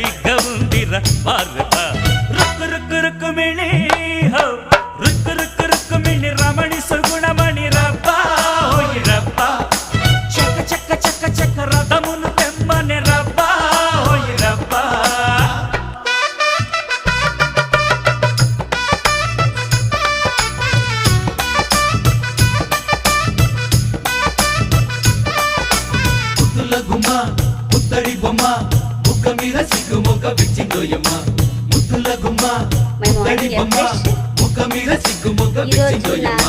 సరిగ్గా ఉందిరా బారబా రుక్కు రుక్కు రుక్కుమిణి హో రుక్కు రుక్కు రుక్కుమిణి రమణి సుగుణమణి రబ్బా ఓయ్ రబ్బా చక్క చక్క చక్క చక్క రథమును తెమ్మని రబ్బా ఓయ్ రబ్బా ముత్తడి బొమ్మ ముక్క మీద సిగ్గు మొక్క పిచ్చిందోయమ్మ ముత్తుల గుమ్మ ముత్తడి బొమ్మ ముక్క మీద సిగ్గు మొక్క పిచ్చిందోయమ్మ